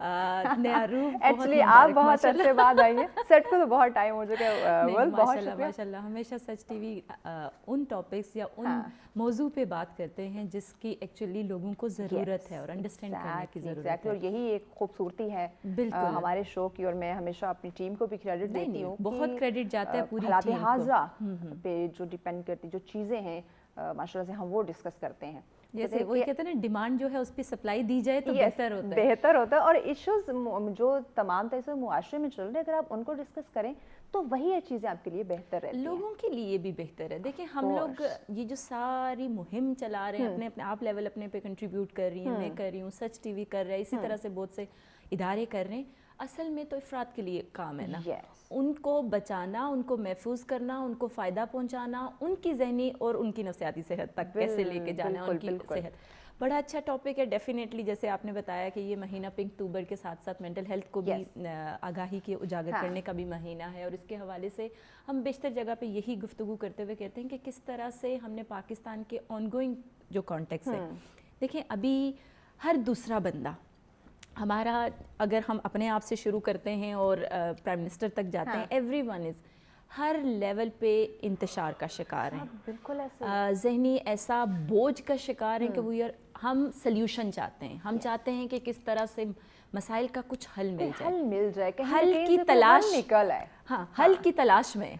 نیا روح ایکچولی آپ بہت عرصے بعد آئی ہیں, سیٹ کو تو بہت ٹائم ہو چکا ہے. بہت شکریہ. ماشاء اللہ ہمیشہ سچ ٹی وی ان ٹاپکس یا ان موضوع پہ بات کرتے ہیں جس کی ایکچولی لوگوں کو ضرورت ہے اور انڈرسٹینڈ کرنے کی ضرورت ہے. اور یہی ایک خوبصورتی ہے ہمارے شو کی, اور میں ہمیشہ اپنی ٹیم کو بھی کریڈٹ دیتی ہوں. بہت کریڈٹ جاتا ہے پوری حالات حاضرہ پہ جو ڈیپینڈ کرتی جو چیزیں ہیں ماشاء اللہ سے ہم وہ ڈسکس کرتے ہیں. جیسے وہ کہتے ہیں نا ڈیمانڈ جو ہے اس پہ سپلائی دی جائے تو بہتر ہوتا ہے. بہتر ہوتا ہے. اور ایشوز جو تمام طرح سے معاشرے میں چل رہے ہیں اگر آپ ان کو ڈسکس کریں تو وہی چیزیں آپ کے لیے بہتر رہتی ہیں, لوگوں کے لیے بھی بہتر ہے. دیکھیں ہم لوگ یہ جو ساری مہم چلا رہے ہیں اپنے آپ لیول اپنے پہ کنٹریبیوٹ کر رہی ہیں, میں کر رہی ہوں, سچ ٹی وی کر رہا ہے, اسی طرح سے بہت سے ادارے کر رہے ہیں. اصل میں تو افراد کے لیے کام ہے نا, ان کو بچانا, ان کو محفوظ کرنا, ان کو فائدہ پہنچانا, ان کی ذہنی اور ان کی نفسیاتی صحت تک کیسے لے کے جانا, ان کی صحت. بڑا اچھا ٹاپک ہے ڈیفینیٹلی. جیسے آپ نے بتایا کہ یہ مہینہ پنک اکتوبر کے ساتھ ساتھ مینٹل ہیلتھ کو بھی آگاہی کے اجاگر کرنے کا بھی مہینہ ہے, اور اس کے حوالے سے ہم بیشتر جگہ پہ یہی گفتگو کرتے ہوئے کہتے ہیں کہ کس طرح سے ہم نے پاکستان کے آن گوئنگ جو کانٹیکس ہے, دیکھیں ابھی ہر دوسرا بندہ ہمارا, اگر ہم اپنے آپ سے شروع کرتے ہیں اور پرائم منسٹر تک جاتے ہیں, ایوری ون از ہر لیول پہ انتشار کا شکار ہیں, بالکل ذہنی ایسا بوجھ کا شکار ہیں کہ ہم سلیوشن چاہتے ہیں, ہم چاہتے ہیں کہ کس طرح سے مسائل کا کچھ حل مل جائے, حل کی تلاش نکل آئے. ہاں, حل کی تلاش میں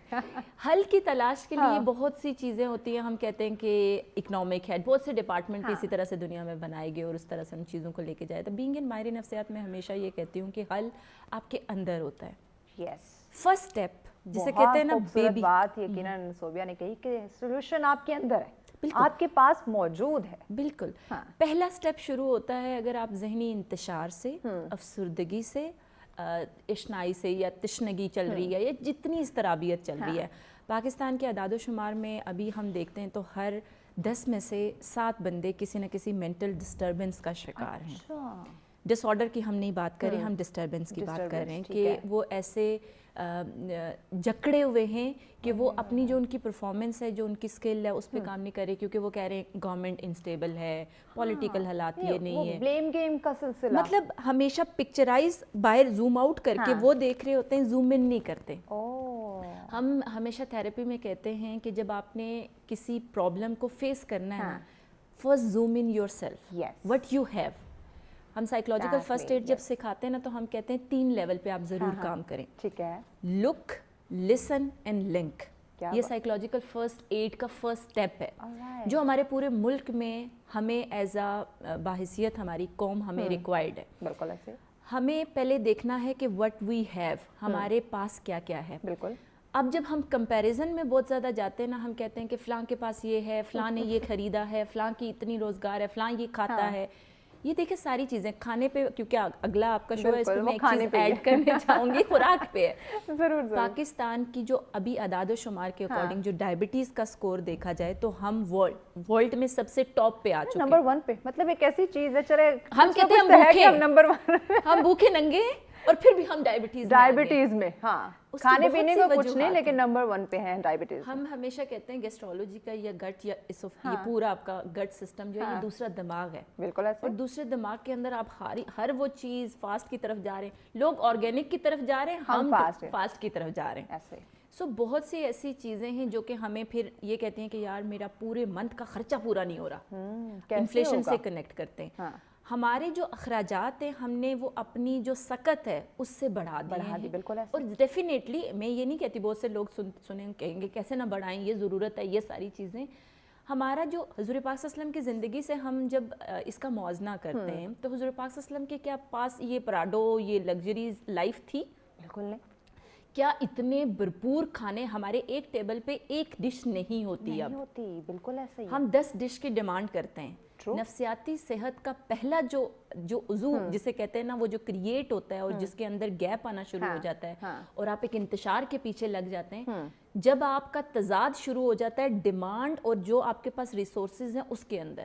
حل کی تلاش کے لیے بہت سی چیزیں ہوتی ہیں. ہم کہتے ہیں کہ اکنامک ہے, بہت سے ڈپارٹمنٹ اسی طرح سے دنیا میں بنائے گئے اور اس طرح سے ان چیزوں کو لے کے جائے. تو بینگ ان ماہر نفسیات میں ہمیشہ یہ کہتی ہوں کہ حل آپ کے اندر ہوتا ہے. فرسٹ اسٹیپ جسے کہتے ہیں نا بیبی, بات یقیناً صوبیہ نے کہی کہ سولوشن آپ کے اندر ہے, آپ کے پاس موجود ہے. بالکل. پہلا سٹیپ شروع ہوتا ہے اگر آپ ذہنی انتشار سے, افسردگی سے, اشنائی سے یا تشنگی چل رہی ہے یا جتنی اضطرابیت چل رہی ہے. پاکستان کے اعداد و شمار میں ابھی ہم دیکھتے ہیں تو ہر 10 میں سے 7 بندے کسی نہ کسی مینٹل ڈسٹربنس کا شکار ہیں. ڈس آرڈر کی ہم نہیں بات کر رہے, ہم ڈسٹربنس کی بات کر رہے ہیں کہ وہ ایسے جکڑے ہوئے ہیں کہ وہ اپنی جو ان کی پرفارمنس ہے, جو ان کی سکل ہے, اس پہ کام نہیں کر رہے, کیونکہ وہ کہہ رہے ہیں گورنمنٹ انسٹیبل ہے, پولیٹیکل حالات یہ نہیں ہے, بلیم گیم کا سلسلہ, مطلب ہمیشہ پکچرائز باہر زوم آؤٹ کر کے وہ دیکھ رہے ہوتے ہیں, زوم ان نہیں کرتے. ہم ہمیشہ تھیراپی میں کہتے ہیں کہ جب آپ نے کسی پرابلم کو فیس کرنا ہے نا, first zoom in your self, what you have. ہم سائیکلوجیکل فرسٹ ایڈ جب سکھاتے ہیں نا تو ہم کہتے ہیں 3 لیول پہ آپ ضرور کام کریں. ٹھیک ہے. لک, لسن اینڈ لنک. یہ سائیکلوجیکل فرسٹ ایڈ کا فرسٹ اسٹیپ ہے جو ہمارے پورے ملک میں ہمیں ایز اے باحثیت ہماری قوم ہمیں ریکوائرڈ ہے. بالکل ایسے ہمیں پہلے دیکھنا ہے کہ وٹ وی ہیو, ہمارے پاس کیا کیا ہے. بالکل. اب جب ہم کمپیریزن میں بہت زیادہ جاتے ہیں نا, ہم کہتے ہیں کہ فلاں کے پاس یہ ہے, فلاں نے یہ خریدا ہے, فلاں کی اتنی روزگار ہے, فلاں یہ کھاتا ہے. یہ دیکھیں ساری چیزیں کھانے پہ, کیونکہ اگلا آپ کا شو ہے اس پہ میں ایک چیز ایڈ کرنے چاہوں گی, خوراک پہ ہے. ضرور. پاکستان کی جو ابھی اعداد و شمار کے اکارڈنگ جو ڈائبٹیز کا سکور دیکھا جائے تو ہم ورلڈ میں سب سے ٹاپ پہ آ چکے ہیں, نمبر 1 پہ. مطلب ایک ایسی چیز ہے, چلے ہم کہتے ہیں ہم نمبر 1, ہم بھوکے ننگے اور پھر بھی ہم ڈائبٹیز میں. ہاں, کھانے پینے کا کچھ نہیں, لیکن نمبر 1 پہ ہے ڈائبٹیز. ہم ہمیشہ کہتے ہیں گیسٹرولوجی کا یا گٹ یا یہ پورا آپ کا گٹ سسٹم جو ہے یہ دوسرا دماغ ہے. بالکل ایسے. اور دوسرے دماغ کے اندر آپ ہر وہ چیز فاسٹ کی طرف جا رہے ہیں, لوگ آرگینک کی طرف جا رہے ہیں, ہم فاسٹ کی طرف جا رہے ہیں ایسے. سو بہت سی ایسی چیزیں ہیں جو کہ ہمیں پھر یہ کہتے ہیں کہ یار میرا پورے منتھ کا خرچہ پورا نہیں ہو رہا, انفلیشن سے کنیکٹ کرتے ہیں. ہمارے جو اخراجات ہیں ہم نے وہ اپنی جو سکت ہے اس سے بڑھا دی. بالکل. اور ڈیفینیٹلی میں یہ نہیں کہتی, بہت سے لوگ سنیں کہیں گے کیسے نہ بڑھائیں, یہ ضرورت ہے, یہ ساری چیزیں. ہمارا جو حضور پاک صلی اللہ علیہ وسلم کی زندگی سے ہم جب اس کا موازنہ کرتے ہیں تو حضور پاک صلی اللہ علیہ وسلم کے کیا پاس یہ پراڈو, یہ لگژریز لائف تھی؟ بالکل نہیں. کیا اتنے بھرپور کھانے ہمارے ایک ٹیبل پہ ایک ڈش نہیں ہوتی اب؟ بالکل ایسا ہی. ہم 10 ڈش کی ڈیمانڈ کرتے ہیں. نفسیاتی صحت کا پہلا جو عضو جسے کہتے ہیں نا, وہ جو کریٹ ہوتا ہے اور جس کے اندر گیپ آنا شروع ہو جاتا ہے اور آپ ایک انتشار کے پیچھے لگ جاتے ہیں, جب آپ کا تضاد شروع ہو جاتا ہے ڈیمانڈ اور جو آپ کے پاس ریسورسز ہیں اس کے اندر,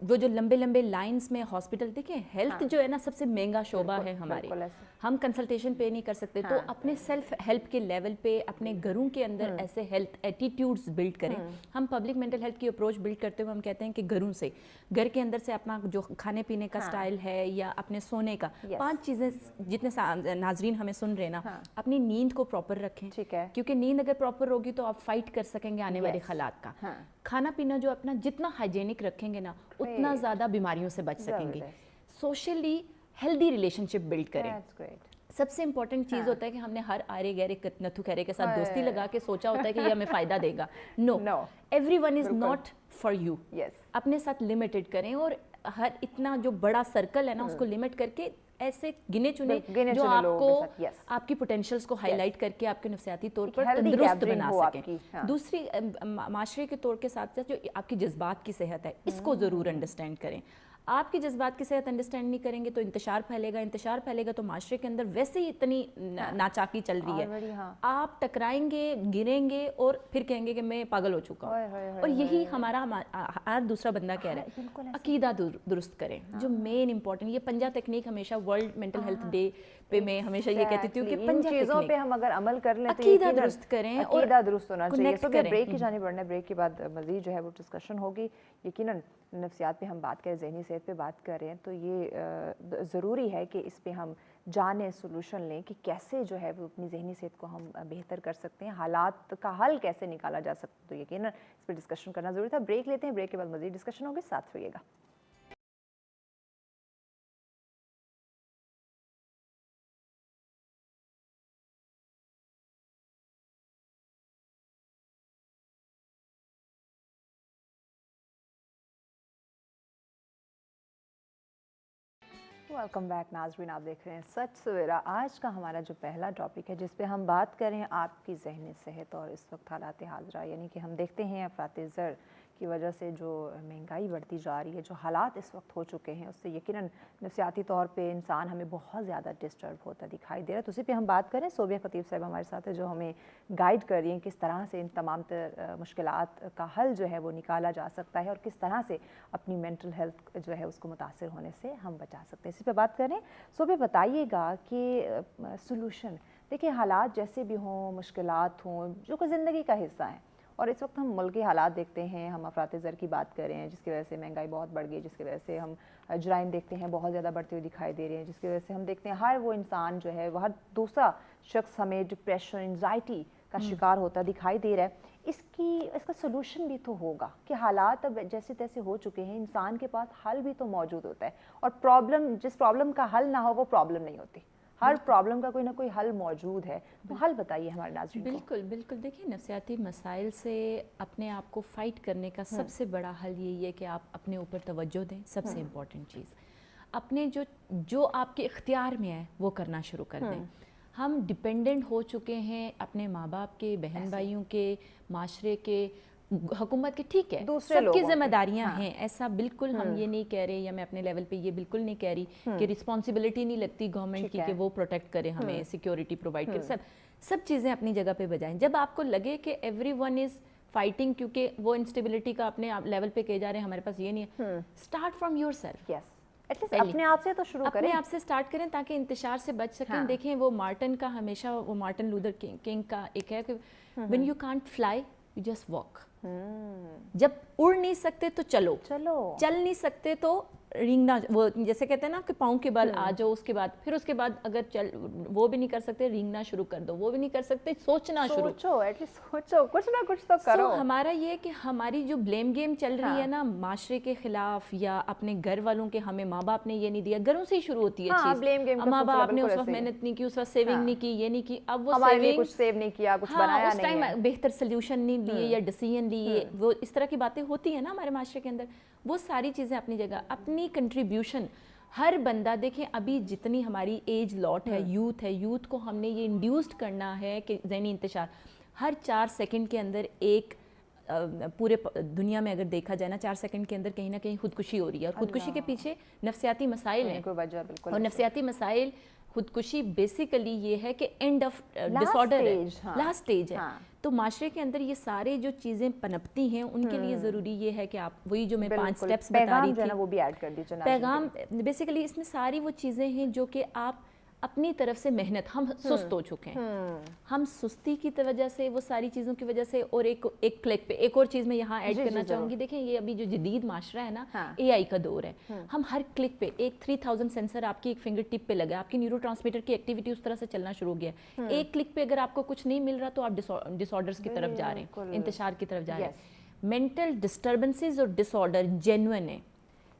وہ جو لمبے لمبے لائنز میں ہاسپٹل، دیکھیں ہیلتھ جو ہے نا سب سے مہنگا شعبہ ہے ہمارے، ہم کنسلٹیشن پے نہیں کر سکتے، تو اپنے سیلف ہیلپ کے لیول پہ اپنے گھروں کے اندر ایسے ہیلتھ ایٹیٹیوڈز بلڈ کریں. ہم پبلک مینٹل ہیلتھ کی اپروچ بلڈ کرتے ہوئے ہم کہتے ہیں کہ گھروں سے، گھر کے اندر سے اپنا جو کھانے پینے کا سٹائل ہے یا اپنے سونے کا، 5 چیزیں جتنے ناظرین ہمیں سن رہے نا، اپنی نیند کو پراپر رکھیں، کیونکہ نیند اگر پراپر ہوگی تو آپ فائٹ کر سکیں گے آنے والے حالات کا. کھانا پینا جو اپنا جتنا ہائیجینک رکھیں گے نا اتنا زیادہ بیماریوں سے بچ سکیں گے. سوشلی ہیلدی ریلیشن شپ بلڈ کریں. سب سے امپورٹنٹ چیز ہوتا ہے کہ ہم نے ہر آرے گہرے نتھو خیرے کے ساتھ دوستی لگا کے سوچا ہوتا ہے کہ یہ ہمیں فائدہ دے گا. No, every one is not for you. اپنے ساتھ لمیٹڈ کریں، اور ہر اتنا جو بڑا سرکل ہے نا اس کو لمٹ کر کے ایسے گنے چنے جو آپ کو آپ کی پوٹینشیلز کو ہائی لائٹ کر کے آپ کے نفسیاتی طور پر تندرست بنا سکیں. دوسری معاشرے کے طور کے ساتھ ساتھ جو آپ کی جذبات کی صحت ہے اس کو ضرور انڈرسٹینڈ کریں. آپ کی جذبات کی صحت انڈرسٹینڈ نہیں کریں گے تو انتشار پھیلے گا تو معاشرے کے اندر ویسے ہی اتنی ناچاکی چل رہی ہے، آپ ٹکرائیں گے، گریں گے اور پھر کہیں گے کہ میں پاگل ہو چکا ہوں. اور یہی ہمارا ہر دوسرا بندہ کہہ رہا ہے عقیدہ درست کریں. جو مین امپورٹنٹ، یہ پنجہ تکنیک ہمیشہ ورلڈ مینٹل ہیلتھ ڈے پہ میں ہمیشہ یہ کہتی تھی کہ پنجہ چیزوں پہ ہم اگر عمل کر لیں تو عقیدہ درست کریں اور عقیدہ درست ہونا چاہیے. تو بریک کی جانب بڑھنا، بریک کے بعد مزید جو ہے وہ ڈسکشن ہوگی. یقیناً نفسیات پہ ہم بات کریں، ذہنی صحت پہ بات کر رہے ہیں تو یہ ضروری ہے کہ اس پہ ہم جانیں، سولوشن لیں کہ کیسے جو ہے وہ اپنی ذہنی صحت کو ہم بہتر کر سکتے ہیں، حالات کا حل کیسے نکالا جا سکتا ہے. تو یقیناً اس پہ ڈسکشن کرنا ضروری تھا. بریک لیتے ہیں، بریک کے بعد مزید ڈسکشن ہوگی، ساتھ رہیے گا. ویلکم بیک ناظرین، آپ دیکھ رہے ہیں سچ سویرا. آج کا ہمارا جو پہلا ٹاپک ہے جس پہ ہم بات کریں آپ کی ذہنی صحت اور اس وقت حالات حاضرہ، یعنی کہ ہم دیکھتے ہیں افراط زر کی وجہ سے جو مہنگائی بڑھتی جا رہی ہے، جو حالات اس وقت ہو چکے ہیں، اس سے یقیناً نفسیاتی طور پہ انسان ہمیں بہت زیادہ ڈسٹرب ہوتا دکھائی دے رہا ہے. تو اسی پہ ہم بات کریں. صوبیہ خطیب صاحب ہمارے ساتھ ہے جو ہمیں گائیڈ کر رہی ہیں کس طرح سے ان تمام مشکلات کا حل جو ہے وہ نکالا جا سکتا ہے اور کس طرح سے اپنی مینٹل ہیلتھ جو ہے اس کو متاثر ہونے سے ہم بچا سکتے ہیں. اسی پہ بات کریں. صوبیہ بتائیے گا کہ سولوشن، دیکھیں حالات جیسے بھی ہوں، مشکلات ہوں جو کہ زندگی کا حصہ ہیں، اور اس وقت ہم ملکی حالات دیکھتے ہیں، ہم افراط زر کی بات کریں جس کی وجہ سے مہنگائی بہت بڑھ گئی، جس کی وجہ سے ہم جرائم دیکھتے ہیں بہت زیادہ بڑھتے ہوئے دکھائی دے رہے ہیں، جس کی وجہ سے ہم دیکھتے ہیں ہر وہ انسان جو ہے وہ ہر دوسرا شخص ہمیں ڈپریشن، انزائٹی کا شکار ہوتا دکھائی دے رہا ہے. اس کا سولوشن بھی تو ہوگا کہ حالات اب جیسے تیسے ہو چکے ہیں، انسان کے پاس حل بھی تو موجود ہوتا ہے. اور جس پرابلم کا حل نہ ہو وہ پرابلم نہیں ہوتی، ہر پرابلم کا کوئی نہ کوئی حل موجود ہے. تو حل بتائیے ہمارے ناظرین کو. بالکل بالکل. دیکھیں نفسیاتی مسائل سے اپنے آپ کو فائٹ کرنے کا سب سے بڑا حل یہی ہے کہ آپ اپنے اوپر توجہ دیں. سب سے امپورٹنٹ چیز اپنے جو آپ کے اختیار میں ہے وہ کرنا شروع کر دیں. ہم ڈپینڈنٹ ہو چکے ہیں اپنے ماں باپ کے، بہن بھائیوں کے، معاشرے کے، حکومت کے. ٹھیک ہے سب کی ذمہ داریاں ہیں، ایسا بالکل ہم یہ نہیں کہہ رہے، یا میں اپنے لیول پہ یہ بالکل نہیں کہہ رہی کہ رسپانسبلٹی نہیں لگتی گورنمنٹ کی کہ وہ پروٹیکٹ کرے ہمیں، سیکیورٹی پرووائڈ کرے. سب چیزیں اپنی جگہ پہ بجائیں. جب آپ کو لگے کہ ایوری ون از فائٹنگ کیونکہ وہ انسٹیبلٹی کا اپنے لیول پہ کہے جا رہے ہیں ہمارے پاس یہ نہیں ہے، اسٹارٹ فرام یور سیلف. اپنے آپ سے تو شروع کریں، اپنے آپ سے سٹارٹ کریں تاکہ انتشار سے بچ سکیں. دیکھیں وہ مارٹن کا ہمیشہ، وہ مارٹن لوتھر کنگ کا ایک ہے کہ when you can't fly you just walk. جب اڑ نہیں سکتے تو چلو، چل نہیں سکتے تو رینگنا، وہ جیسے کہتے ہیں نا کہ پاؤں کے بل آ جاؤ. اس کے بعد اگر وہ بھی نہیں کر سکتے رینگنا شروع کر دو، وہ بھی نہیں کر سکتے سوچنا شروع، سوچو کچھ نہ کچھ تو کرو. ہمارا یہ کہ ہماری جو بلیم گیم چل رہی ہے نا معاشرے کے خلاف یا اپنے گھر والوں کے، ہمیں ماں باپ نے یہ نہیں دیا، گھروں سے ہی شروع ہوتی ہے چیز. ماں باپ نے اس وقت محنت نہیں کی، اس وقت سیونگ نہیں کی، یہ نہیں کی، اب وہ کچھ سیو نہیں کیا، کچھ بنایا نہیں، اس ٹائم بہتر سلیوشن نہیں لیے یا ڈیسیژن لیے. وہ اس طرح کی باتیں ہوتی ہیں نا ہمارے معاشرے کے اندر. وہ ساری چیزیں اپنی جگہ، اپنی کنٹریبیوشن ہر بندہ. دیکھیں ابھی جتنی ہماری ایج لاٹ ہے، یوتھ کو ہم نے یہ انڈیوسڈ کرنا ہے کہ ذہنی انتشار ہر 4 سیکنڈ کے اندر ایک، پورے دنیا میں اگر دیکھا جائے نا 4 سیکنڈ کے اندر کہیں نہ کہیں خودکشی ہو رہی ہے، اور خودکشی کے پیچھے نفسیاتی مسائل ہیں. اور نفسیاتی مسائل خودکشی بیسیکلی یہ ہے کہ اینڈ آف ڈس آرڈر ہے, لاسٹ اسٹیج ہے. تو معاشرے کے اندر یہ سارے جو چیزیں پنپتی ہیں ان کے لیے ضروری یہ ہے کہ آپ وہی جو میں 5 سٹیپس بتا رہی تھی, وہ بھی ایڈ کر دیجیے. پیغام بیسیکلی اس میں ساری وہ چیزیں ہیں جو کہ آپ اپنی طرف سے محنت, ہم سست ہو چکے ہیں, ہم سستی کی وجہ سے, وہ ساری چیزوں کی وجہ سے. اور ایک کلک پہ ایک اور چیز میں یہاں ایڈ کرنا چاہوں گی. دیکھیں یہ ابھی جو جدید معاشرہ ہے نا, اے آئی کا دور ہے. ہم ہر کلک پہ ایک 3000 سینسر آپ کی ایک فنگر ٹپ پہ لگا, آپ کی نیورو ٹرانسمیٹر کی ایکٹیویٹی اس طرح سے چلنا شروع ہو گیا. ایک کلک پہ اگر آپ کو کچھ نہیں مل رہا تو آپ ڈس آرڈرس کی طرف جا رہے ہیں, انتشار کی طرف جا رہے ہیں. مینٹل ڈسٹربنسز اور ڈس آرڈر جینوئن ہے,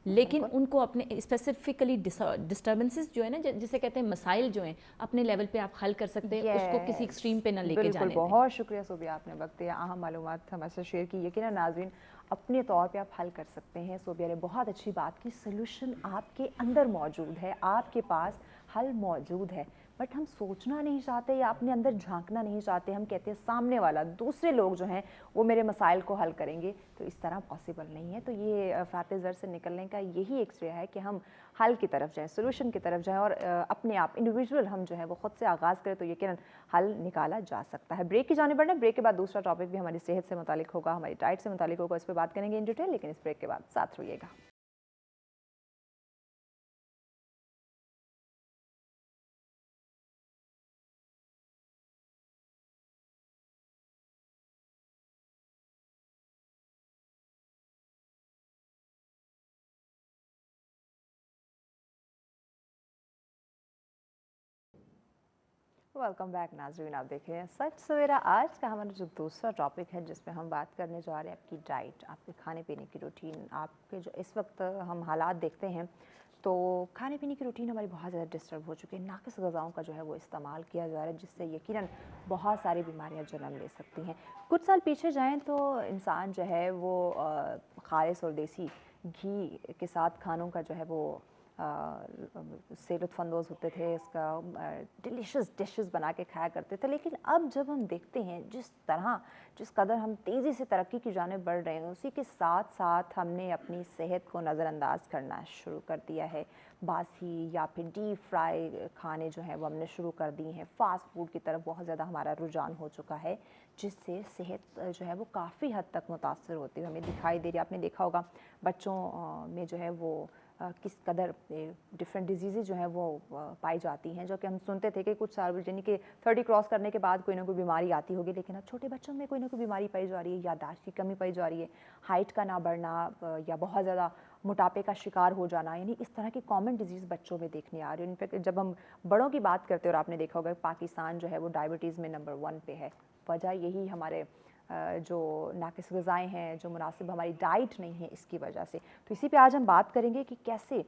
لیکن ان کو اپنے اسپیسیفکلی ڈسٹربنسز جو ہے نا, جسے کہتے ہیں مسائل جو ہیں, اپنے لیول پہ آپ حل کر سکتے ہیں, اس کو کسی ایکسٹریم پہ نہ لے کے جانے دیں. بہت شکریہ صوبیہ, آپ نے وقت یا اہم معلومات ہمارے ساتھ شیئر کی. یقیناً ناظرین اپنے طور پہ آپ حل کر سکتے ہیں. صوبیہ نے بہت اچھی بات کی, سلوشن آپ کے اندر موجود ہے, آپ کے پاس حل موجود ہے, بٹ ہم سوچنا نہیں چاہتے یا اپنے اندر جھانکنا نہیں چاہتے. ہم کہتے ہیں سامنے والا, دوسرے لوگ جو ہیں وہ میرے مسائل کو حل کریں گے, تو اس طرح پاسبل نہیں ہے. تو یہ افراط زر سے نکلنے کا یہی ایک ذریعہ ہے کہ ہم حل کی طرف جائیں, سولوشن کی طرف جائیں, اور اپنے آپ انڈیویجول ہم جو ہے وہ خود سے آغاز کریں, تو یقیناً حل نکالا جا سکتا ہے. بریک کی جانب بڑھنا, بریک کے بعد دوسرا ٹاپک بھی ہماری صحت سے متعلق ہوگا, ہماری ڈائٹ سے متعلق ہوگا, اس پہ بات کریں گے ان ڈیٹیل, لیکن اس بریک کے بعد ساتھ رہیے گا. ویلکم بیک ناظرین, آپ دیکھ رہے ہیں سچ سویرا. آج کا ہمارا جو دوسرا ٹاپک ہے جس پہ ہم بات کرنے جا رہے ہیں, آپ کی ڈائٹ, آپ کے کھانے پینے کی روٹین. آپ کے جو اس وقت ہم حالات دیکھتے ہیں تو کھانے پینے کی روٹین ہماری بہت زیادہ ڈسٹرب ہو چکی ہے. ناقص غذاؤں کا جو ہے وہ استعمال کیا جا رہا ہے, جس سے یقیناً بہت ساری بیماریاں جنم لے سکتی ہیں. کچھ سال پیچھے جائیں تو انسان جو ہے وہ خالص اور دیسی گھی کے ساتھ کھانوں کا جو ہے وہ سے لطف اندوز ہوتے تھے, اس کا ڈیلیشس ڈشز بنا کے کھایا کرتے تھے. لیکن اب جب ہم دیکھتے ہیں جس قدر ہم تیزی سے ترقی کی جانب بڑھ رہے ہیں, اسی کے ساتھ ساتھ ہم نے اپنی صحت کو نظر انداز کرنا شروع کر دیا ہے. باسی یا پھر ڈیپ فرائی کھانے جو ہیں وہ ہم نے شروع کر دی ہیں. فاسٹ فوڈ کی طرف بہت زیادہ ہمارا رجحان ہو چکا ہے, جس سے صحت جو ہے وہ کافی حد تک متاثر ہوتی ہے, ہمیں دکھائی دے رہی ہے. آپ نے دیکھا ہوگا بچوں میں جو ہے وہ کس قدر ڈفرینٹ ڈیزیزز جو ہیں وہ پائی جاتی ہیں, جو کہ ہم سنتے تھے کہ کچھ سال یعنی کہ 30 کراس کرنے کے بعد کوئی نہ کوئی بیماری آتی ہوگی, لیکن اب چھوٹے بچوں میں کوئی نہ کوئی بیماری پائی جا رہی ہے, یادداشت کی کمی پائی جا رہی ہے, ہائٹ کا نہ بڑھنا یا بہت زیادہ موٹاپے کا شکار ہو جانا, یعنی اس طرح کی کامن ڈیزیز بچوں میں دیکھنے آ رہی ہے. انفیکٹ جب ہم بڑوں کی بات کرتے ہیں, اور آپ نے دیکھا ہوگا پاکستان جو ہے وہ ڈائبٹیز میں نمبر 1 پہ ہے. وجہ یہی ہمارے جو ناقص غذائیں ہیں, جو مناسب ہماری ڈائٹ نہیں ہے, اس کی وجہ سے. تو اسی پہ آج ہم بات کریں گے کہ کیسے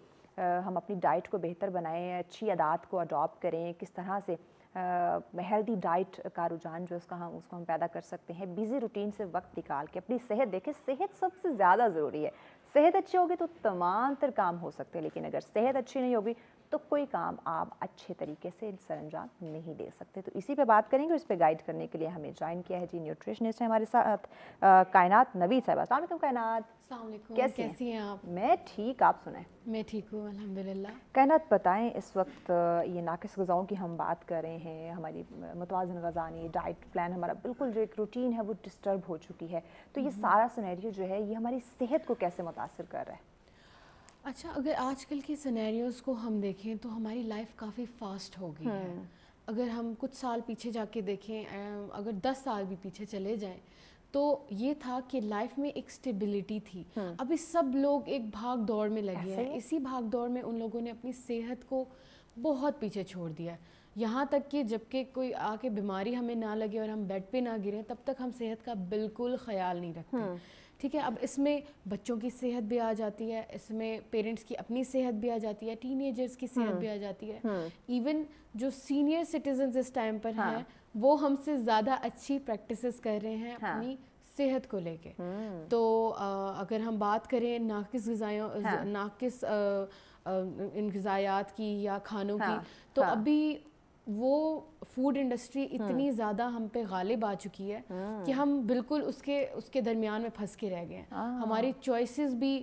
ہم اپنی ڈائٹ کو بہتر بنائیں, اچھی عادات کو اڈاپٹ کریں, کس طرح سے ہیلدی ڈائٹ کا رجحان جو اس کو ہم پیدا کر سکتے ہیں. بیزی روٹین سے وقت نکال کے اپنی صحت دیکھیں, صحت سب سے زیادہ ضروری ہے. صحت اچھی ہوگی تو تمام تر کام ہو سکتے ہیں, لیکن اگر صحت اچھی نہیں ہوگی تو کوئی کام آپ اچھے طریقے سے سر انجام نہیں دے سکتے. تو اسی پہ بات کریں گے, اس پہ گائیڈ کرنے کے لیے ہمیں جوائن کیا ہے جی نیوٹریشنسٹ ہیں ہمارے ساتھ کائنات نوید صاحبہ. السلام علیکم کائنات. السلام علیکم, کیسی ہیں آپ؟ میں ٹھیک, آپ سنائیں. میں ٹھیک ہوں الحمدللہ. کائنات بتائیں, اس وقت یہ ناقص غذاؤں کی ہم بات کر رہے ہیں, ہماری متوازن غذانی ڈائٹ پلان ہمارا بالکل جو ایک روٹین ہے وہ ڈسٹرب ہو چکی ہے, تو یہ سارا سینیریو جو ہے یہ ہماری صحت کو کیسے متاثر کر رہا ہے؟ اچھا, اگر آج کل کی سینیریوز کو ہم دیکھیں تو ہماری لائف کافی فاسٹ ہو گئی ہے. اگر ہم کچھ سال پیچھے جا کے دیکھیں, اگر 10 سال بھی پیچھے چلے جائیں, تو یہ تھا کہ لائف میں ایک سٹیبلٹی تھی. ابھی سب لوگ ایک بھاگ دوڑ میں لگے ہیں, اسی بھاگ دوڑ میں ان لوگوں نے اپنی صحت کو بہت پیچھے چھوڑ دیا. یہاں تک کہ جب کہ کوئی آ کے بیماری ہمیں نہ لگے اور ہم بیڈ پہ نہ گریں, تب تک ہم صحت کا بالکل خیال نہیں رکھتے. ٹھیک ہے, اب اس میں بچوں کی صحت بھی آ جاتی ہے, اس میں پیرنٹس کی اپنی صحت بھی آ جاتی ہے, ٹین ایجرز کی صحت بھی آ جاتی ہے. ایون جو سینئر سٹیزنز اس ٹائم پر ہیں وہ ہم سے زیادہ اچھی پریکٹسز کر رہے ہیں اپنی صحت کو لے کے. تو اگر ہم بات کریں ناقص ان غذایات کی یا کھانوں کی, تو ابھی وہ فوڈ انڈسٹری اتنی زیادہ ہم پہ غالب آ چکی ہے کہ ہم بالکل اس کے درمیان میں پھنس کے رہ گئے ہیں. ہماری چوائسیز بھی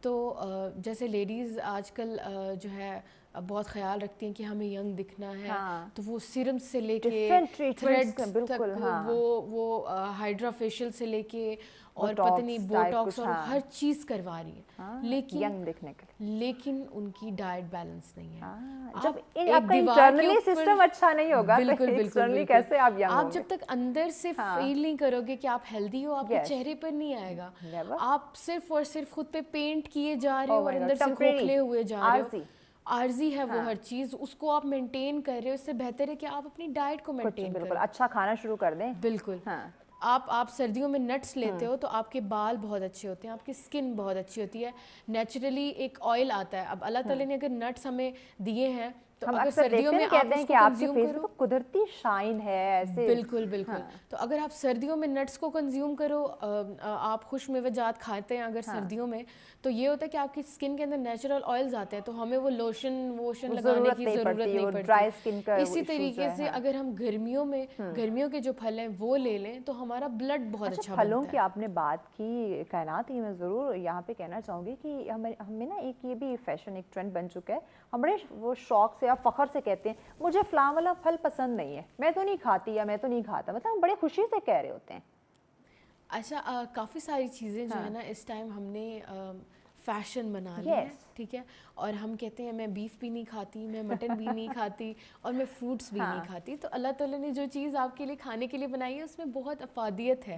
تو جیسے لیڈیز آج کل جو ہے بہت خیال رکھتی ہیں کہ ہمیں ینگ دکھنا ہے, تو وہ سیرم سے لے کے تھریڈ تک, وہ ہائیڈرا فیشیل سے لے کے اور پتہ نہیں بوٹاکس اور ہر چیز کروا رہی ہیں, لیکن ینگ دکھنے کے لیے, لیکن ان کی ڈائٹ بیلنس نہیں ہے. جب آپ کا انٹرنلی سسٹم اچھا نہیں ہوگا تو ایکسٹرنلی کیسے آپ ینگ ہوں گے؟ آپ جب تک اندر سے فیل نہیں کرو گے کہ آپ ہیلدی ہو, آپ کے چہرے پر نہیں آئے گا. آپ صرف اور صرف خود پہ پینٹ کیے جا رہے ہو اور اندر سے کھوکھلے ہوئے جا رہے ہو. عارضی ہے وہ ہر چیز, اس کو آپ مینٹین کر رہے ہو. اس سے بہتر ہے کہ آپ اپنی ڈائٹ کو مینٹین کریں, اچھا کھانا شروع کر دیں. بالکل. آپ سردیوں میں نٹس لیتے ہو تو آپ کے بال بہت اچھے ہوتے ہیں, آپ کی اسکن بہت اچھی ہوتی ہے. نیچرلی ایک آئل آتا ہے. اب اللہ تعالیٰ نے اگر نٹس ہمیں دیے ہیں تو اگر سردیوں میں آپ اس کو کنزیوم کرو, قدرتی شائن ہے ایسے. بالکل بالکل. تو اگر آپ سردیوں میں نٹس کو کنزیوم کرو, آپ خوش میوجات کھاتے ہیں اگر سردیوں میں, تو یہ ہوتا ہے کہ آپ کی اسکن کے اندر نیچرل آئلز آتے ہیں, تو ہمیں وہ لوشن لگانے کی ضرورت نہیں پڑتی. اسی طریقے سے اگر ہم گرمیوں میں گرمیوں کے جو پھل ہیں وہ لے لیں تو ہمارا بلڈ بہت اچھا بنتا ہے. پھلوں کی آپ نے بات کی کائنات, ہی میں ضرور یہاں پہ کہنا چاہوں گی کہ ہمیں نا ایک یہ بھی فیشن, ایک ٹرینڈ بن چکا ہے. ہم بڑے وہ شوق سے یا فخر سے کہتے ہیں مجھے فلاں والا پھل پسند نہیں ہے, میں تو نہیں کھاتی یا میں تو نہیں کھاتا, مطلب ہم بڑے خوشی سے کہہ رہے ہوتے ہیں. اچھا, کافی ساری چیزیں جو ہے نا اس ٹائم ہم نے فیشن بنا لیا ہے, ٹھیک ہے, اور ہم کہتے ہیں میں بیف بھی نہیں کھاتی, میں مٹن بھی نہیں کھاتی, اور میں فروٹس بھی نہیں کھاتی. تو اللہ تعالیٰ نے جو چیز آپ کے لیے کھانے کے لیے بنائی ہے اس میں بہت افادیت ہے.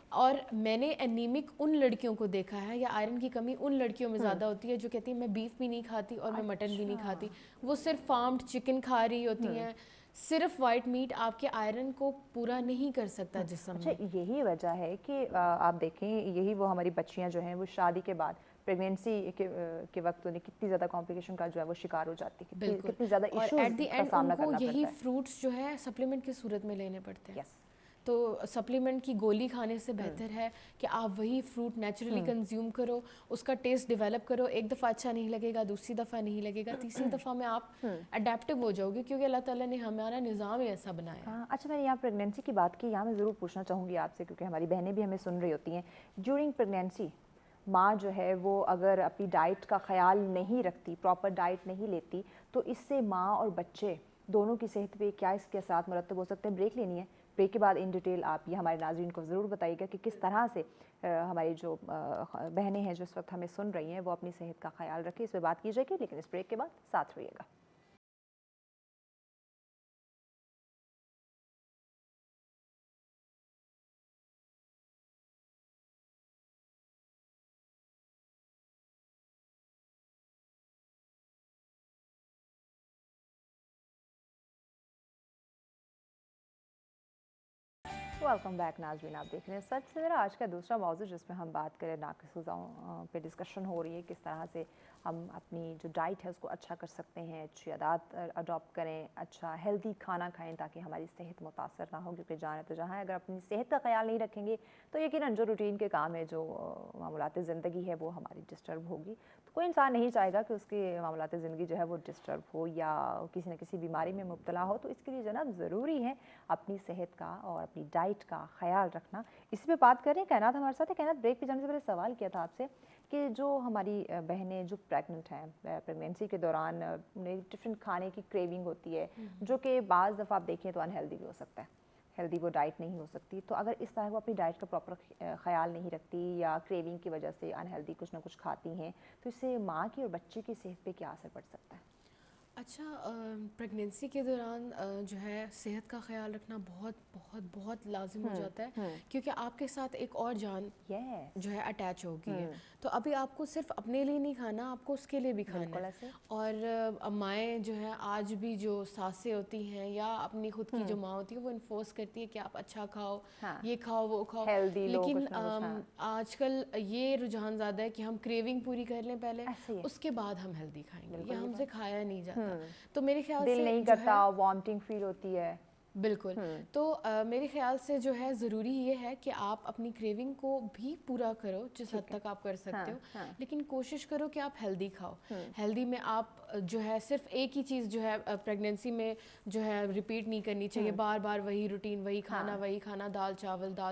اور میں نے انیمک ان لڑکیوں کو دیکھا ہے, یا آئرن کی کمی ان لڑکیوں میں زیادہ ہوتی ہے جو کہتی ہیں میں بیف بھی نہیں کھاتی اور میں مٹن بھی نہیں کھاتی. وہ صرف فارمڈ چکن کھا رہی ہوتی ہیں. صرف وائٹ میٹ آپ کے آئرن کو پورا نہیں کر سکتا جسم میں. یہی وجہ ہے کہ آپ دیکھیں, یہی وہ ہماری بچیاں جو ہیں وہ شادی کے بعد پریگنینسی کے وقت انہیں کتنی زیادہ کمپلیکیشن کا جو ہے وہ شکار ہو جاتی ہے, کتنی زیادہ ایشوز کا سامنا کرنا پڑتا ہے. یہی فروٹس جو ہے سپلیمنٹ کی صورت میں لینے پڑتے ہیں. تو سپلیمنٹ کی گولی کھانے سے بہتر ہے کہ آپ وہی فروٹ نیچرلی کنزیوم کرو, اس کا ٹیسٹ ڈیولپ کرو. ایک دفعہ اچھا نہیں لگے گا, دوسری دفعہ نہیں لگے گا, تیسری دفعہ میں آپ اڈیپٹیو ہو جاؤ گے, کیونکہ اللہ تعالیٰ نے ہمارا نظام ہی ایسا بنایا ہے. اچھا, میں نے یہاں پریگنینسی کی بات کی, یہاں میں ضرور پوچھنا چاہوں گی آپ سے, کیونکہ ہماری بہنیں بھی ہمیں سن رہی ہوتی ہیں. ڈیورنگ پریگنینسی ماں جو ہے وہ اگر اپنی ڈائٹ کا خیال نہیں رکھتی, پراپر ڈائٹ نہیں لیتی, تو اس سے ماں اور بچے دونوں کی صحت پہ کیا اس کے اثرات مرتب ہو سکتے ہیں. بریک لینی ہے, بریک کے بعد ان ڈیٹیل آپ یہ ہمارے ناظرین کو ضرور بتائیے گا کہ کس طرح سے ہماری جو بہنیں ہیں جو اس وقت ہمیں سن رہی ہیں وہ اپنی صحت کا خیال رکھیں. اس پہ بات کی جائے گی, لیکن اس بریک کے بعد ساتھ رہیے گا. ویلکم بیک ناظرین, آپ دیکھ رہے ہیں سچ سے میرا آج کا دوسرا موضوع جس میں ہم بات کریں ناقص غذاؤں پہ ڈسکشن ہو رہی ہے, کس طرح سے ہم اپنی جو ڈائٹ ہے اس کو اچھا کر سکتے ہیں, اچھی عادات اڈاپٹ کریں, اچھا ہیلدی کھانا کھائیں تاکہ ہماری صحت متاثر نہ ہو. کیونکہ جانے تو جہاں اگر اپنی صحت کا خیال نہیں رکھیں گے تو یقیناً جو روٹین کے کام ہے, جو معمولات زندگی ہے وہ ہماری ڈسٹرب ہوگی. تو کوئی انسان نہیں چاہے گا کہ اس کے معاملات زندگی جو ہے وہ ڈسٹرب ہو یا کسی نہ کسی بیماری میں مبتلا ہو. تو اس کے لیے جناب ضروری ہے اپنی صحت کا اور اپنی ڈائٹ کا خیال رکھنا. اسی پہ بات کریں, کائنات ہمارے ساتھ ہے. کائنات, بریک پہ جانے سے پہلے سوال کیا تھا آپ سے کہ جو ہماری بہنیں جو پریگننٹ ہیں, پریگنینسی کے دوران انہیں ڈفرینٹ کھانے کی کریونگ ہوتی ہے, جو کہ بعض دفعہ آپ دیکھیں تو انہیلدی بھی ہو سکتا ہے, ہیلدی وہ ڈائٹ نہیں ہو سکتی. تو اگر اس طرح وہ اپنی ڈائٹ کا پراپر خیال نہیں رکھتی یا کریونگ کی وجہ سے انہیلدی کچھ نہ کچھ کھاتی ہیں, تو اس سے ماں کی اور بچے کی صحت پہ کیا اثر پڑ سکتا ہے؟ اچھا, پریگنینسی کے دوران جو ہے صحت کا خیال رکھنا بہت بہت بہت لازم ہو جاتا ہے, کیونکہ آپ کے ساتھ ایک اور جان جو ہے اٹیچ ہو گئی ہے. تو ابھی آپ کو صرف اپنے لیے نہیں کھانا, آپ کو اس کے لیے بھی کھانا ہے. اور مائیں جو ہیں آج بھی جو ساسیں ہوتی ہیں یا اپنی خود کی جو ماں ہوتی ہے وہ انفورس کرتی ہے کہ آپ اچھا کھاؤ, یہ کھاؤ, وہ کھاؤ. لیکن آج کل یہ رجحان زیادہ ہے کہ ہم کریونگ پوری کر لیں پہلے, اس کے بعد ہم ہیلدی کھائیں گے. یہ ہم سے کھایا نہیں جاتا. تو میرے خیال سے دل نہیں کرتا, وامٹنگ فیل ہوتی ہے. بالکل. تو میرے خیال سے جو ہے ضروری یہ ہے کہ آپ اپنی کریونگ کو بھی پورا کرو جس حد تک آپ کر سکتے ہو, لیکن کوشش کرو کہ آپ ہیلدی کھاؤ. ہیلدی میں آپ جو ہے صرف ایک ہی چیز جو ہے پریگنینسی میں جو ہے ریپیٹ نہیں کرنی چاہیے, بار بار وہی روٹین, وہی کھانا, دال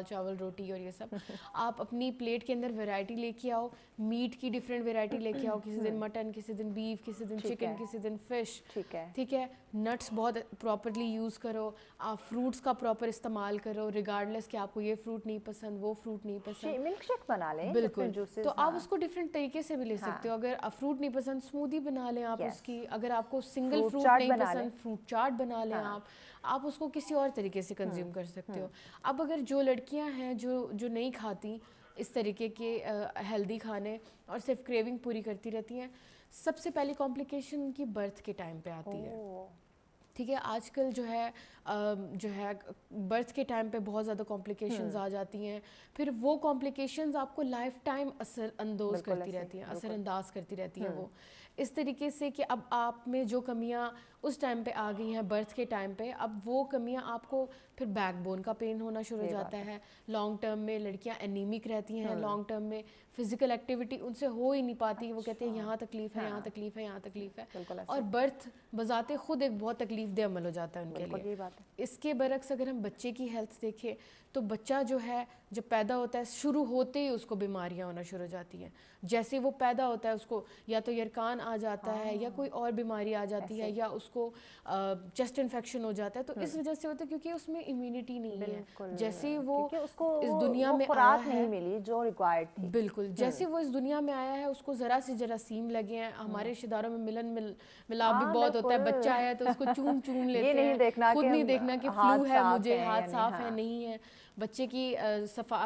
چاول روٹی اور یہ سب. آپ اپنی پلیٹ کے اندر ویرائٹی لے کے آؤ, میٹ کی ڈفرینٹ ویرائٹی لے کے آؤ, کسی دن مٹن, کسی دن بیف, کسی دن چکن, کسی دن فش, ٹھیک ہے. نٹس بہت پراپرلی یوز کرو, آپ فروٹس کا پراپر استعمال کرو ریگارڈلیس کہ آپ کو یہ فروٹ نہیں پسند, وہ فروٹ نہیں پسند. ملک شیک بنا لیں بالکل, تو آپ اس کو ڈفرینٹ طریقے سے بھی لے سکتے ہو. اگر فروٹ نہیں پسند اسموودی بنا لیں آپ اس کی, اگر آپ کو سنگل فروٹ نہیں پسند فروٹ چاٹ بنا لیں آپ اس کو کسی اور طریقے سے کنزیوم کر سکتے ہو. اب اگر جو لڑکیاں ہیں جو نہیں کھاتی اس طریقے کے ہیلدی کھانے اور صرف کریونگ پوری کرتی رہتی ہیں, سب سے پہلی کمپلیکیشن ان کی برتھ کے ٹائم پہ آتی ہے. ٹھیک ہے, آج کل جو ہے برتھ کے ٹائم پہ بہت زیادہ کمپلیکیشنز آ جاتی ہیں. پھر وہ کمپلیکیشنز آپ کو لائف ٹائم اثر انداز کرتی رہتی ہیں وہ اس طریقے سے کہ اب آپ میں جو کمیاں اس ٹائم پہ آ گئی ہیں برتھ کے ٹائم پہ, اب وہ کمیاں آپ کو پھر بیک بون کا پین ہونا شروع ہو جاتا ہے. لانگ ٹرم میں لڑکیاں انیمک رہتی ہیں, لانگ ٹرم میں فزیکل ایکٹیویٹی ان سے ہو ہی نہیں پاتی. وہ کہتے ہیں یہاں تکلیف ہے, یہاں تکلیف ہے, یہاں تکلیف ہے, اور برتھ بذات خود ایک بہت تکلیف دہ عمل ہو جاتا ہے ان کے لیے. اس کے برعکس اگر ہم بچے کی ہیلتھ دیکھیں تو بچہ جو ہے جب پیدا ہوتا ہے شروع ہوتے ہی اس کو بیماریاں ہونا شروع ہو جاتی ہیں. جیسے وہ پیدا ہوتا ہے اس کو یا تو یرکان آ جاتا ہے یا کوئی اور بیماری آ جاتی ہے یا اس کو چیسٹ انفیکشن ہو جاتا ہے. تو اس وجہ سے ہوتا ہے کیونکہ اس میں امیونٹی نہیں ہے. جیسے وہ اس دنیا میں آیا ہے جو ریکوائرڈ تھی, بالکل جیسے وہ اس دنیا میں آیا ہے اس کو ذرا سے جراثیم لگے ہیں. ہمارے رشتہ داروں میں ملن ملاپ بھی بہت ہوتا ہے. بچہ آیا تو اس کو چوم لیتے ہیں, خود نہیں دیکھنا کہ فلو ہے مجھے, ہاتھ صاف ہے نہیں ہے. بچے کی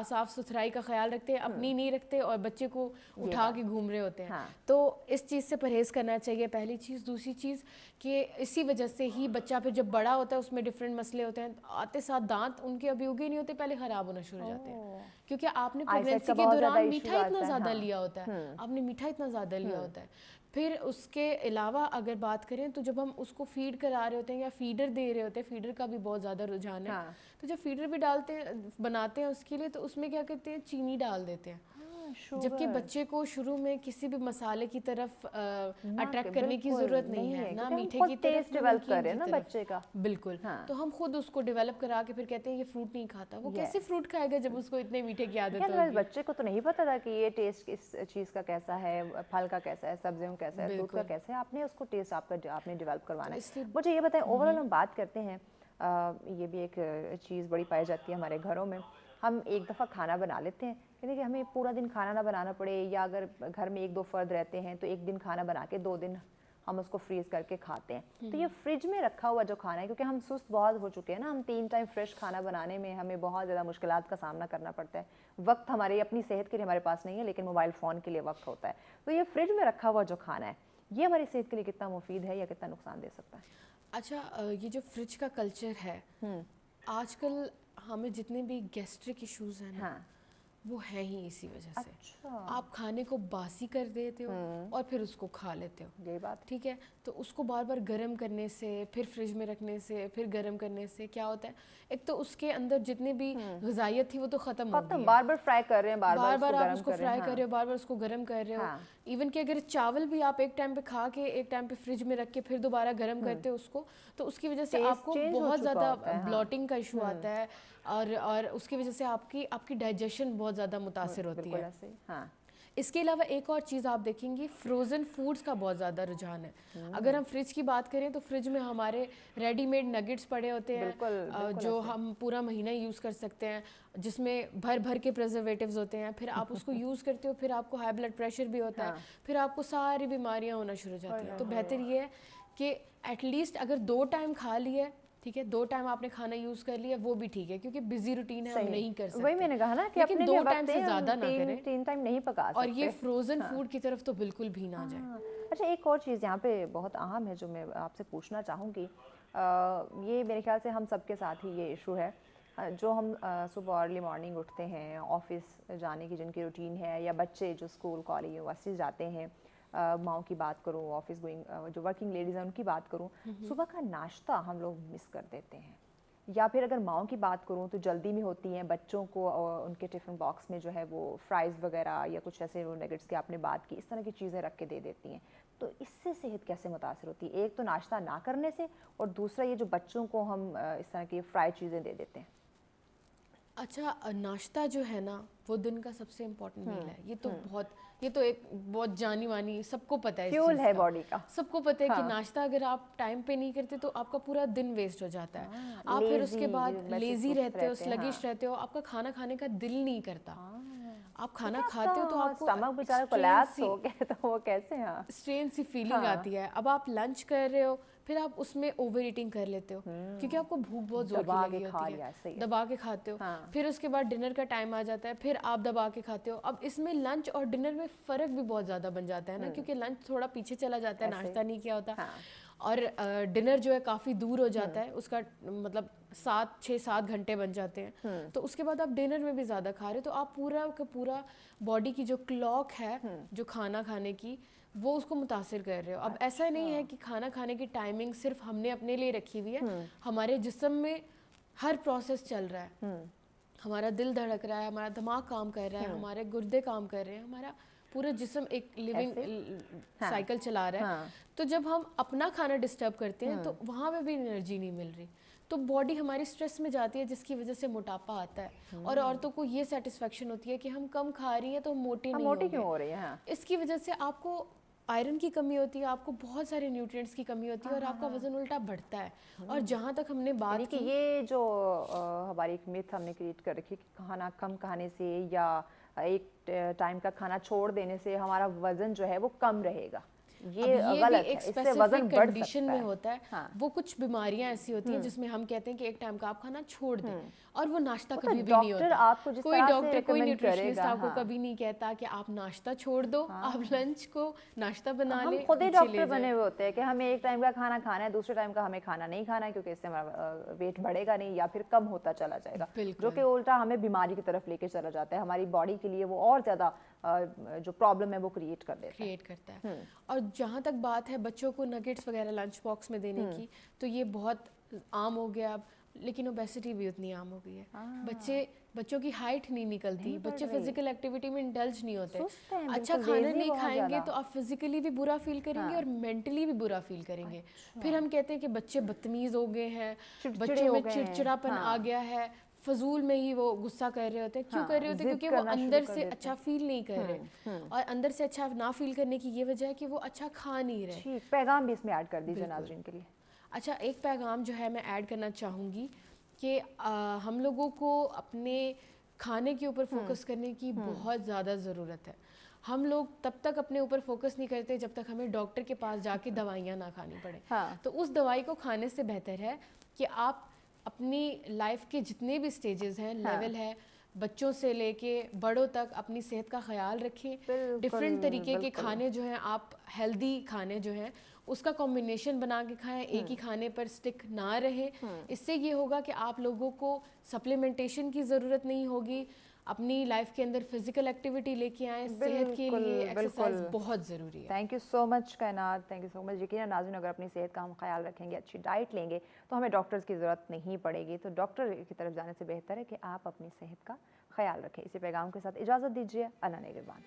صاف ستھرائی کا خیال رکھتے ہیں, اپنی نہیں رکھتے اور بچے کو اٹھا کے گھوم رہے ہوتے ہیں. تو اس چیز سے پرہیز کرنا چاہیے, پہلی چیز. دوسری چیز کہ اسی وجہ سے ہی بچہ پھر جب بڑا ہوتا ہے اس میں ڈفرینٹ مسئلے ہوتے ہیں. آتے ساتھ دانت ان کے ابھی اگے نہیں ہوتے, پہلے خراب ہونا شروع ہو جاتے ہیں کیونکہ آپ نے پریگنینسی کے دوران میٹھا اتنا زیادہ لیا ہوتا ہے, آپ نے میٹھا اتنا زیادہ لیا ہوتا ہے. پھر اس کے علاوہ اگر بات کریں تو جب ہم اس کو فیڈ کرا رہے ہوتے ہیں یا فیڈر دے رہے ہوتے ہیں, فیڈر کا بھی بہت زیادہ رجحان ہے, تو جب فیڈر بھی ڈالتے ہیں بناتے ہیں اس کے لیے تو اس میں کیا کرتے ہیں چینی ڈال دیتے ہیں. جبکہ بچے کو شروع میں کسی بھی مسالے کی طرف اٹریکٹ کرنے کی ضرورت نہیں ہے, نہ میٹھے کی طرف نہ نمکین کی طرف. بالکل, تو ہم خود اس کو ڈیولپ کرا کے پھر کہتے ہیں یہ فروٹ نہیں کھاتا. وہ کیسے فروٹ کھائے گا جب اس کو اتنے میٹھے کی عادت ہوگی. بچے کو تو نہیں پتا تھا کہ یہ ٹیسٹ اس چیز کا کیسا ہے, پھل کا کیسا ہے, سبزیوں کا کیسا ہے, فروٹ کا کیسا ہے. آپ نے اس کو ٹیسٹ آپ نے ڈیولپ کروانا ہے. مجھے یہ بتائیں, اوور آل ہم بات کرتے ہیں, یہ بھی ایک چیز بڑی پائی جاتی ہے ہمارے گھروں میں. ہم ایک دفعہ کھانا بنا لیتے ہیں کہ ہمیں پورا دن کھانا نہ بنانا پڑے, یا اگر گھر میں 1-2 فرد رہتے ہیں تو ایک دن کھانا بنا کے 2 دن ہم اس کو فریز کر کے کھاتے ہیں. تو یہ فریج میں رکھا ہوا جو کھانا ہے, کیونکہ ہم سست بہت ہو چکے ہیں نا, ہم 3 ٹائم فریش کھانا بنانے میں ہمیں بہت زیادہ مشکلات کا سامنا کرنا پڑتا ہے. وقت ہماری اپنی صحت کے لیے ہمارے پاس نہیں ہے, لیکن موبائل فون کے لیے وقت ہوتا ہے. تو یہ فریج میں رکھا ہوا جو کھانا ہے یہ ہماری صحت کے لیے کتنا مفید ہے یا کتنا نقصان دے سکتا ہے؟ اچھا, یہ جو فریج کا کلچر ہے آج کل ہمیں جتنے بھی گیسٹرک ایشوز ہیں نا وہ ہے ہی اسی وجہ سے. آپ کھانے کو باسی کر دیتے ہو اور پھر اس کو کھا لیتے ہو. یہ بات ٹھیک ہے, تو اس کو بار بار گرم کرنے سے, پھر فریج میں رکھنے سے, پھر گرم کرنے سے کیا ہوتا ہے, ایک تو اس کے اندر جتنی بھی غذائیت تھی وہ تو ختم ہو گئی ہے. بار بار فرائی کر رہے ہیں, بار بار آپ اس کو فرائی کر رہے ہو, بار بار اس کو گرم کر رہے ہو. ایون کہ اگر چاول بھی آپ ایک ٹائم پہ کھا کے ایک ٹائم پہ فریج میں رکھ کے پھر دوبارہ گرم کرتے ہو اس کو, تو اس کی وجہ سے آپ کو بہت زیادہ بلوٹنگ کا ایشو آتا ہے, اور اس کی وجہ سے آپ کی ڈائجیشن بہت زیادہ متاثر ہوتی ہے. اس کے علاوہ ایک اور چیز آپ دیکھیں گی, فروزن فوڈز کا بہت زیادہ رجحان ہے. اگر ہم فریج کی بات کریں تو فریج میں ہمارے ریڈی میڈ نگٹس پڑے ہوتے ہیں جو ہم پورا مہینہ یوز کر سکتے ہیں, جس میں بھر کے پریزرویٹیوز ہوتے ہیں. پھر آپ اس کو یوز کرتے ہو, پھر آپ کو ہائی بلڈ پریشر بھی ہوتا ہے, پھر آپ کو ساری بیماریاں ہونا شروع ہو جاتی ہیں. تو بہتر یہ ہے کہ ایٹ لیسٹ اگر 2 ٹائم کھا لیے, ٹھیک ہے, 2 ٹائم آپ نے کھانا یوز کر لیا وہ بھی ٹھیک ہے, کیونکہ بزی روٹین ہے ہم نہیں کر سکتے. وہی میں نے کہا نا کہ لیکن 2 ٹائم سے زیادہ نہ کریں, 3 ٹائم نہیں پکا سکتے. اور یہ فروزن فوڈ کی طرف تو بالکل بھی نہ جائیں. اچھا, ایک اور چیز یہاں پہ بہت اہم ہے جو میں آپ سے پوچھنا چاہوں گی, یہ میرے خیال سے ہم سب کے ساتھ ہی یہ ایشو ہے. جو ہم صبح ارلی مارننگ اٹھتے ہیں, آفس جانے کی جن کی روٹین ہے, یا بچے جو اسکول کالج یونیورسٹی جاتے ہیں, ماؤں کی بات کروں, آفس گوئنگ جو ورکنگ لیڈیز ہیں ان کی بات کروں, صبح کا ناشتہ ہم لوگ مس کر دیتے ہیں. یا پھر اگر ماؤں کی بات کروں تو جلدی میں ہوتی ہیں بچوں کو ان کے ٹفن باکس میں جو ہے وہ فرائز وغیرہ یا کچھ ایسے وہ نگٹس کی آپ نے بات کی اس طرح کی چیزیں رکھ کے دے دیتی ہیں, تو اس سے صحت کیسے متاثر ہوتی ہے؟ ایک تو ناشتہ نہ کرنے سے, اور دوسرا یہ جو بچوں کو ہم اس طرح کی فرائی چیزیں دے دیتے ہیں. اچھا, ناشتہ جو ہے نا وہ دن کا سب سے امپورٹنٹ میل ہے. یہ تو ایک بہت جانی مانی, سب کو پتہ ہے, فیول ہے باڈی کا, سب کو پتہ ہے کہ ناشتہ اگر آپ ٹائم پہ نہیں کرتے تو آپ کا پورا دن ویسٹ ہو جاتا ہے. آپ پھر اس کے بعد لیزی رہتے ہو, سلگش رہتے ہو, آپ کا کھانا کھانے کا دل نہیں کرتا. آپ کھانا کھاتے ہو تو آپ کو اسٹمک بیچارہ کولیپس ہو گیا, تو وہ کیسے اسٹرین سی فیلنگ آتی ہے. اب آپ لنچ کر رہے ہو, پھر آپ اس میں اوور ایٹنگ کر لیتے ہو کیونکہ آپ کو بھوک بہت زور کی لگی ہوتی ہے, دبا کے کھاتے ہو. پھر اس کے بعد ڈنر کا ٹائم آ جاتا ہے, پھر آپ دبا کے کھاتے ہو. اب اس میں لنچ اور ڈنر میں فرق بھی بہت زیادہ بن جاتا ہے نا, کیونکہ لنچ تھوڑا پیچھے چلا جاتا ہے, ناشتہ نہیں کیا ہوتا, اور ڈنر جو ہے کافی دور ہو جاتا ہے, اس کا مطلب 6-7 گھنٹے بن جاتے ہیں. تو اس کے بعد آپ ڈنر میں بھی زیادہ کھا رہے ہو, تو آپ پورا کا پورا باڈی کی جو کلاک ہے جو کھانا کھانے کی, وہ اس کو متاثر کر رہے ہو. اب ایسا نہیں ہے کہ کھانا کھانے کی ٹائمنگ صرف ہم نے اپنے لیے رکھی ہوئی ہے, ہمارے جسم میں ہر پروسیس چل رہا ہے. ہمارا دل دھڑک رہا ہے, ہمارا دماغ کام کر رہا ہے, ہمارے گردے کام کر رہے ہیں, ہمارا پورا جسم ایک لیونگ سائیکل چلا رہا ہے. تو جب ہم اپنا کھانا ڈسٹرب کرتے ہیں تو وہاں پہ بھی انرجی نہیں مل رہی, تو باڈی ہماری اسٹریس میں جاتی ہے, جس کی وجہ سے موٹاپا آتا ہے. اور عورتوں کو یہ سیٹسفیکشن ہوتی ہے کہ ہم کم کھا رہی ہیں تو موٹی نہیں ہو رہی ہیں. اس کی وجہ سے آپ کو آئرن کی کمی ہوتی ہے, آپ کو بہت سارے نیوٹرینٹس کی کمی ہوتی ہے, اور آپ کا وزن الٹا بڑھتا ہے. اور جہاں تک ہم نے بات کی, یہ جو ہماری ایک میتھ ہم نے کریٹ کر رکھی کہ کھانا کم کھانے سے یا ایک ٹائم کا کھانا چھوڑ دینے سے ہمارا وزن جو ہے وہ کم رہے گا, یہ غلط ہے. اس سے وزن بڑھ کنڈیشن میں ہوتا ہے, وہ کچھ بیماریاں ایسی ہوتی ہیں جس میں ہم کہتے ہیں کہ ایک ٹائم کا آپ کھانا چھوڑ دیں, اور وہ ناشتہ کبھی بھی نہیں ہوتا. کوئی ڈاکٹر کوئی نیوٹریشنسٹ آپ کو کبھی نہیں کہتا کہ آپ ناشتہ چھوڑ دو, آپ لنچ کو ناشتہ بنا لیں. ہم خود ہی ڈاکٹر بنے ہوئے ہوتے ہیں کہ ہمیں ایک ٹائم کا کھانا کھانا ہے, دوسرے ٹائم کا ہمیں کھانا نہیں کھانا ہے, کیونکہ اس سے ہمارا ویٹ بڑھے گا نہیں یا پھر کم ہوتا چلا جائے گا, جو کہ الٹا ہمیں بیماری کی طرف لے کے چلا جاتا ہے. ہماری باڈی کے لیے وہ اور زیادہ جو پرابلم ہے وہ کریٹ کرتا ہے. اور جہاں تک بات ہے بچوں کو نگیٹس وغیرہ لنچ باکس میں دینے کی, تو یہ بہت عام ہو گیا اب, لیکن اوبیسٹی بھی اتنی عام ہو گئی ہے. بچوں کی ہائٹ نہیں نکلتی, بچے فزیکل ایکٹیویٹی میں انڈلج نہیں ہوتے. اچھا کھانا نہیں کھائیں گے تو آپ فزیکلی بھی برا فیل کریں گے اور مینٹلی بھی برا فیل کریں گے. پھر ہم کہتے ہیں کہ بچے بدتمیز ہو گئے ہیں, بچوں میں چڑچڑاپن آ گیا ہے, فضول میں ہی وہ غصہ کر رہے ہوتے ہیں. کیوں کر رہے ہوتے ہیں؟ کیونکہ وہ اندر سے اچھا فیل نہیں کر رہے, اور اندر سے اچھا نہ فیل کرنے کی یہ وجہ ہے کہ وہ اچھا کھا نہیں رہے. پیغام بھی اس میں ایڈ کر دیجیے ناظرین کے لیے. اچھا, ایک پیغام جو ہے میں ایڈ کرنا چاہوں گی کہ ہم لوگوں کو اپنے کھانے کے اوپر فوکس کرنے کی بہت زیادہ ضرورت ہے. ہم لوگ تب تک اپنے اوپر فوکس نہیں کرتے جب تک ہمیں ڈاکٹر کے پاس جا کے دوائیاں نہ کھانی پڑے. تو اس دوائی کو کھانے سے بہتر ہے کہ آپ اپنی لائف کے جتنے بھی سٹیجز ہیں, لیول ہے, بچوں سے لے کے بڑوں تک اپنی صحت کا خیال رکھیں. ڈفرینٹ طریقے کے کھانے جو ہیں, آپ ہیلدی کھانے جو ہیں اس کا کمبینیشن بنا کے کھائیں, ایک ہی کھانے پر سٹک نہ رہے. اس سے یہ ہوگا کہ آپ لوگوں کو سپلیمنٹیشن کی ضرورت نہیں ہوگی, اپنی لائف کے اندر فزیکل ایکٹیویٹی لے کے آئیں. صحت کے لیے ایکسرسائز بہت ضروری ہے. تھینک یو سو مچ کائنات, تھینک یو سو مچ. یقیناً ناظرین اگر اپنی صحت کا ہم خیال رکھیں گے, اچھی ڈائٹ لیں گے, تو ہمیں ڈاکٹرز کی ضرورت نہیں پڑے گی. تو ڈاکٹر کی طرف جانے سے بہتر ہے کہ آپ اپنی صحت کا خیال رکھیں. اسی پیغام کے ساتھ اجازت دیجیے. اللہ نگہبان.